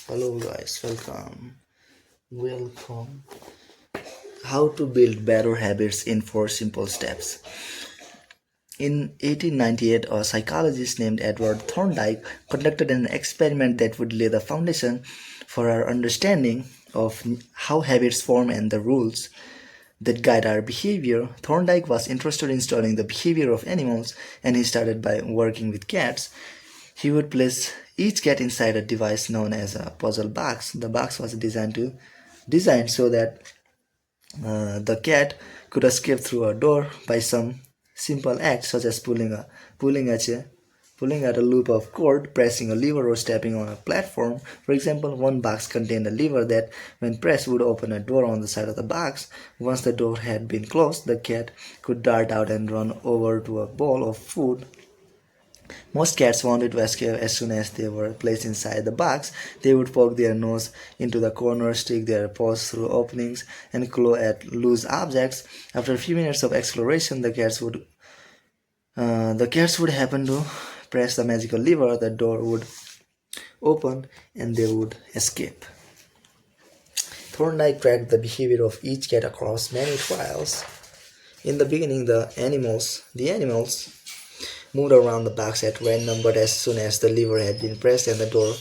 Hello guys, welcome. How to build better habits in 4 simple steps. In 1898, a psychologist named Edward Thorndike conducted an experiment that would lay the foundation for our understanding of how habits form and the rules that guide our behavior. Thorndike was interested in studying the behavior of animals, and he started by working with cats. He would place each cat inside a device known as a puzzle box. The box was designed so that the cat could escape through a door by some simple act, such as pulling at a pulling at a loop of cord, pressing a lever, or stepping on a platform. For example, one box contained a lever that, when pressed, would open a door on the side of the box. Once the door had been closed, the cat could dart out and run over to a bowl of food. Most cats wanted to escape as soon as they were placed inside the box. They would poke their nose into the corners, stick their paws through openings, and claw at loose objects. After a few minutes of exploration, the cats would happen to press the magical lever. The door would open, and they would escape. Thorndike tracked the behavior of each cat across many trials. In the beginning, the animals moved around the box at random, but as soon as the lever had been pressed and the door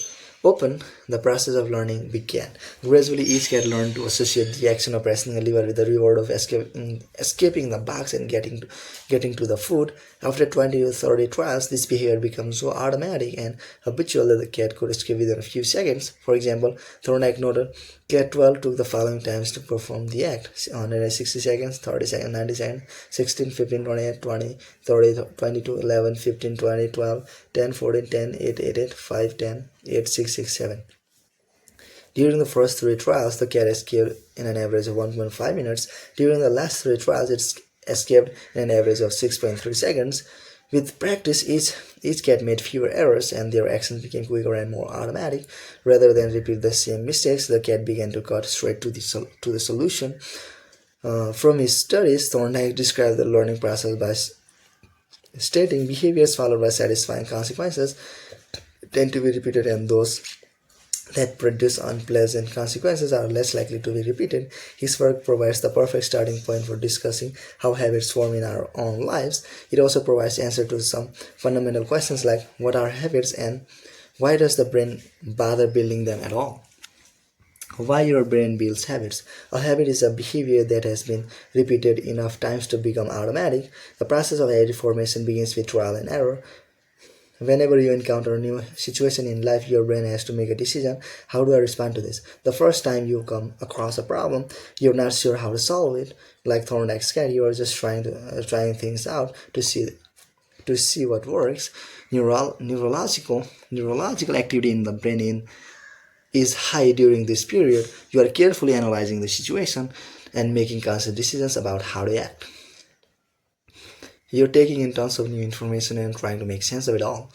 opened, the process of learning began. Gradually, each cat learned to associate the action of pressing a lever with the reward of escaping the box and getting to the food. After 20 to 30 trials, this behavior becomes so automatic and habitual that the cat could escape within a few seconds. For example, Thorndike noted cat 12 took the following times to perform the act: 160 seconds, 30 seconds, 90 seconds, 16, 15, 28, 20, 30, 22, 11, 15, 20, 12, 10, 14, 10, 8, 8, 8, 5, 10, 8, 6, 6, 7. During the first 3 trials, the cat escaped in an average of 1.5 minutes. During the last 3 trials, it escaped in an average of 6.3 seconds. With practice, each cat made fewer errors and their actions became quicker and more automatic. Rather than repeat the same mistakes, the cat began to cut straight to the solution. From his studies, Thorndike described the learning process by stating behaviors followed by satisfying consequences tend to be repeated, and those that produce unpleasant consequences are less likely to be repeated. His work provides the perfect starting point for discussing how habits form in our own lives. It also provides answers to some fundamental questions like what are habits and why does the brain bother building them at all? Why your brain builds habits. A habit is a behavior that has been repeated enough times to become automatic. The process of habit formation begins with trial and error. Whenever you encounter a new situation in life, your brain has to make a decision. How do I respond to this? The first time you come across a problem, you're not sure how to solve it. Like Thorndike's cat, you are just trying things out to see what works. Neurological activity in the brain is high during this period. You are carefully analyzing the situation and making conscious decisions about how to act. You're taking in tons of new information and trying to make sense of it all.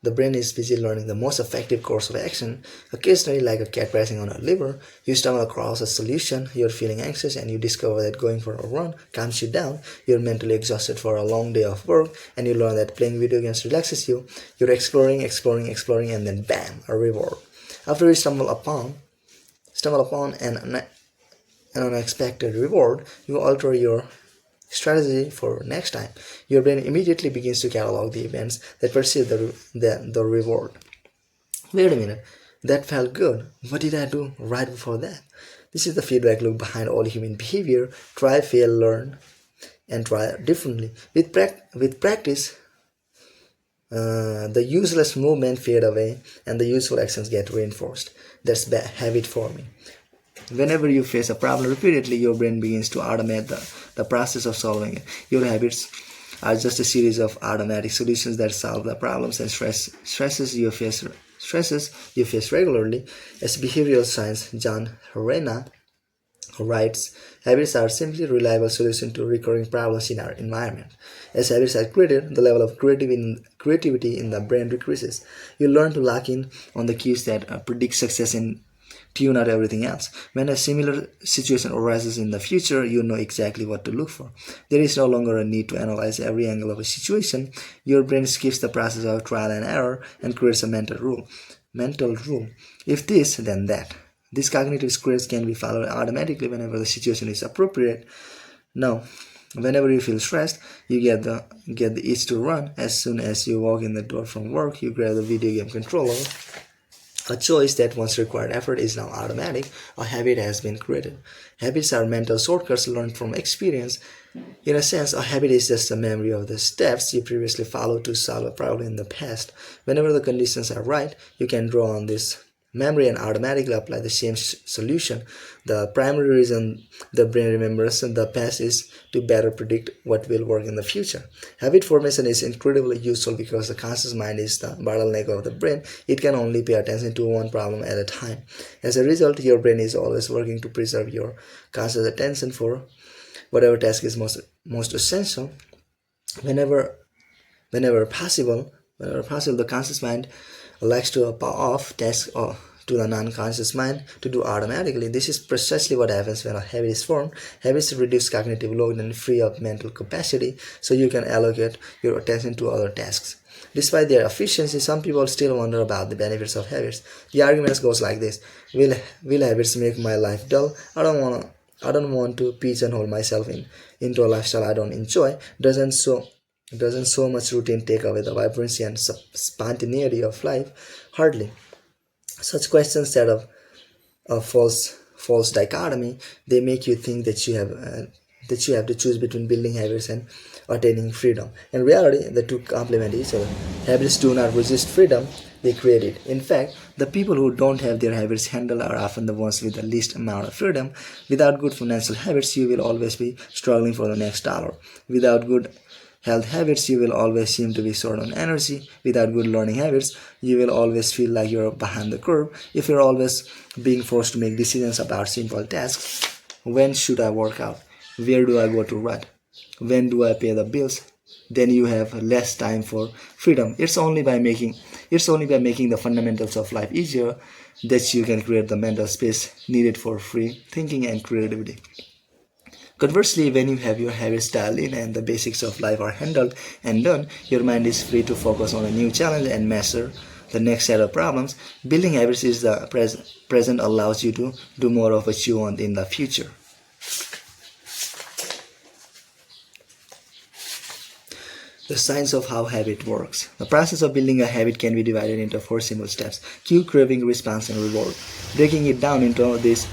The brain is busy learning the most effective course of action. Occasionally, like a cat pressing on a lever, you stumble across a solution, you're feeling anxious, and you discover that going for a run calms you down. You're mentally exhausted for a long day of work, and you learn that playing video games relaxes you. You're exploring, and then bam, a reward. After you stumble upon an unexpected reward, you alter your strategy for next time. Your brain immediately begins to catalog the events that precede the reward. Wait a minute, that felt good. What did I do right before that? This is the feedback loop behind all human behavior. Try, fail, learn, and try differently. With practice, the useless movement fade away and the useful actions get reinforced. That's habit forming. Whenever you face a problem repeatedly, your brain begins to automate the process of solving it. Your habits are just a series of automatic solutions that solve the problems and stresses you face regularly. As behavioral science John Arena writes, habits are simply reliable solutions to recurring problems in our environment. As habits are created, the level of creativity in the brain decreases. You learn to lock in on the cues that predict success and tune out everything else. When a similar situation arises in the future, you know exactly what to look for. There is no longer a need to analyze every angle of a situation. Your brain skips the process of trial and error and creates a mental rule. mental rule. If this, then that. These cognitive squares can be followed automatically whenever the situation is appropriate. Now, whenever you feel stressed, you get the itch to run. As soon as you walk in the door from work, you grab the video game controller. A choice that once required effort is now automatic. A habit has been created. Habits are mental shortcuts learned from experience. In a sense, a habit is just a memory of the steps you previously followed to solve a problem in the past. Whenever the conditions are right, you can draw on this memory and automatically apply the same solution. The primary reason the brain remembers the past is to better predict what will work in the future. Habit formation is incredibly useful because the conscious mind is the bottleneck of the brain. It can only pay attention to one problem at a time. As a result, your brain is always working to preserve your conscious attention for whatever task is most essential. Whenever possible, the conscious mind likes to power off tasks to the non-conscious mind to do automatically. This is precisely what happens when a habit is formed. Habits reduce cognitive load and free up mental capacity so you can allocate your attention to other tasks. Despite their efficiency, some people still wonder about the benefits of habits. The argument goes like this: Will habits make my life dull? I don't want to pigeonhole myself into a lifestyle I don't enjoy. Doesn't so much routine take away the vibrancy and spontaneity of life? Hardly. Such questions set up a false dichotomy. They make you think that you have to choose between building habits and attaining freedom. In reality, the two complement each other. Habits do not resist freedom, they create it. In fact, the people who don't have their habits handled are often the ones with the least amount of freedom. Without good financial habits, you will always be struggling for the next dollar. Without good health habits, you will always seem to be short on energy. Without good learning habits, you will always feel like you're behind the curve. If you're always being forced to make decisions about simple tasks: when should I work out? Where do I go to run? When do I pay the bills? Then you have less time for freedom. It's only by making the fundamentals of life easier that you can create the mental space needed for free thinking and creativity. Conversely, when you have your habits dialed in and the basics of life are handled and done, your mind is free to focus on a new challenge and master the next set of problems. Building habits is the present allows you to do more of what you want in the future. The science of how habit works. The process of building a habit can be divided into 4 simple steps: cue, craving, response, and reward. Breaking it down into these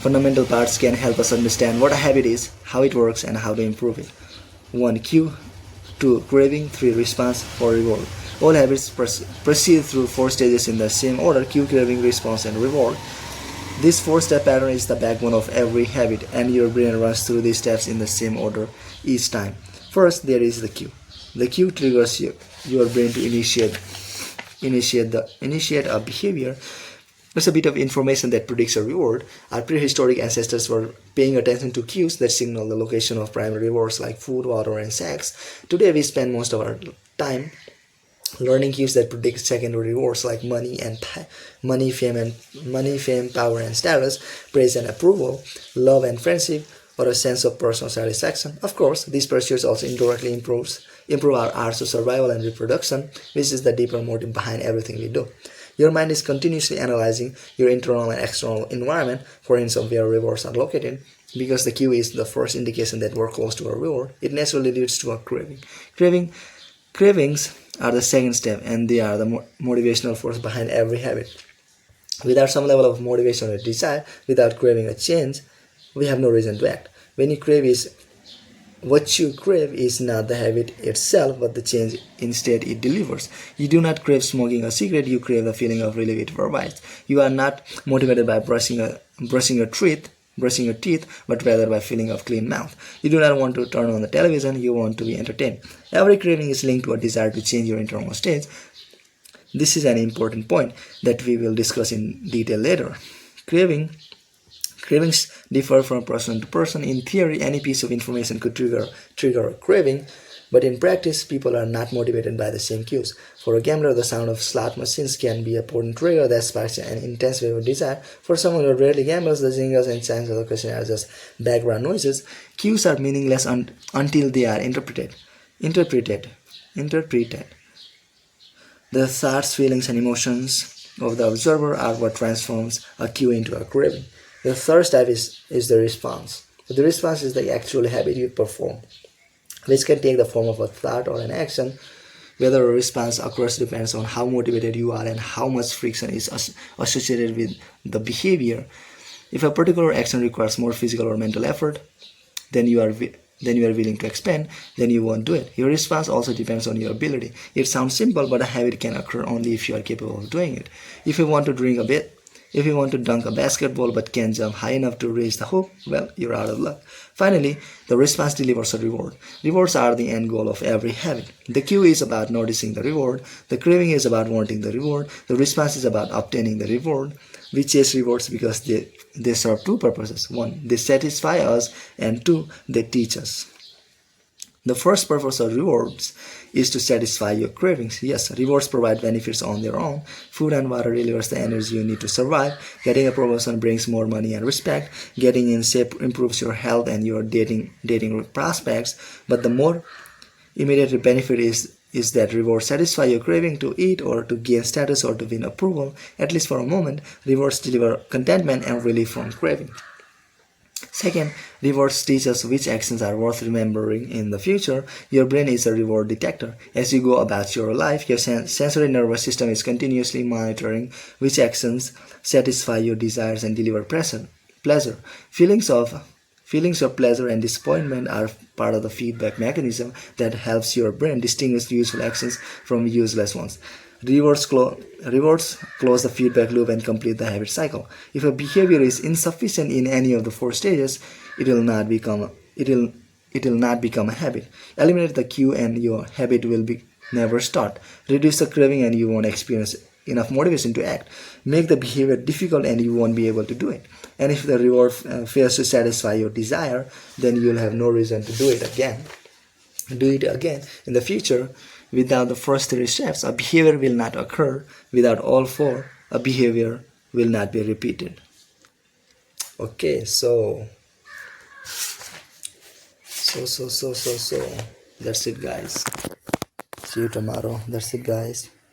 fundamental parts can help us understand what a habit is, how it works, and how to improve it. 1. Cue. 2. Craving. 3. Response. 4. Reward. All habits proceed through 4 stages in the same order: cue, craving, response, and reward. This 4-step pattern is the backbone of every habit, and your brain runs through these steps in the same order each time. First, there is the cue. The cue triggers your brain to initiate a behavior. It's a bit of information that predicts a reward. Our prehistoric ancestors were paying attention to cues that signal the location of primary rewards like food, water, and sex. Today, we spend most of our time learning cues that predict secondary rewards like money, fame, power, and status, praise and approval, love and friendship, or a sense of personal satisfaction. Of course, these pursuits also indirectly improve our odds of survival and reproduction, which is the deeper motive behind everything we do. Your mind is continuously analyzing your internal and external environment for hints of where rewards are located. Because the cue is the first indication that we're close to a reward, it naturally leads to a craving. Cravings are the second step, and they are the motivational force behind every habit. Without some level of motivation or desire, without craving a change, we have no reason to act. What you crave is not the habit itself, but the change instead it delivers. You do not crave smoking a cigarette, you crave the feeling of relief it provides. You are not motivated by brushing your teeth, but rather by feeling of clean mouth. You do not want to turn on the television, you want to be entertained. Every craving is linked to a desire to change your internal state. This is an important point that we will discuss in detail later. Cravings differ from person to person. In theory, any piece of information could trigger a craving, but in practice, people are not motivated by the same cues. For a gambler, the sound of slot machines can be a potent trigger that sparks an intense wave of desire. For someone who rarely gambles, the jingles and chimes of the question are just background noises. Cues are meaningless until they are interpreted. The thoughts, feelings, and emotions of the observer are what transforms a cue into a craving. The third step is the response. The response is the actual habit you perform, which can take the form of a thought or an action. Whether a response occurs depends on how motivated you are and how much friction is associated with the behavior. If a particular action requires more physical or mental effort than you are willing to expend, then you won't do it. Your response also depends on your ability. It sounds simple, but a habit can occur only if you are capable of doing it. If you want to dunk a basketball but can't jump high enough to reach the hoop, well, you're out of luck. Finally, the response delivers a reward. Rewards are the end goal of every habit. The cue is about noticing the reward. The craving is about wanting the reward. The response is about obtaining the reward. We chase rewards because they serve two purposes. One, they satisfy us, and two, they teach us. The first purpose of rewards is to satisfy your cravings. Yes, rewards provide benefits on their own. Food and water delivers the energy you need to survive. Getting a promotion brings more money and respect. Getting in shape improves your health and your dating prospects. But the more immediate benefit is that rewards satisfy your craving to eat or to gain status or to win approval. At least for a moment, rewards deliver contentment and relief from craving. Second, rewards teach us which actions are worth remembering in the future. Your brain is a reward detector. As you go about your life, your sensory nervous system is continuously monitoring which actions satisfy your desires and deliver pleasure. Feelings of pleasure and disappointment are part of the feedback mechanism that helps your brain distinguish useful actions from useless ones. Rewards close the feedback loop and complete the habit cycle. If a behavior is insufficient in any of the four stages, it will not become a habit. Eliminate the cue and your habit will never start. Reduce the craving and you won't experience enough motivation to act. Make the behavior difficult and you won't be able to do it. And if the reward fails to satisfy your desire, then you'll have no reason to do it again. In the future. Without the first three steps, a behavior will not occur. Without all four, a behavior will not be repeated. Okay, so that's it, guys. See you tomorrow. That's it, guys.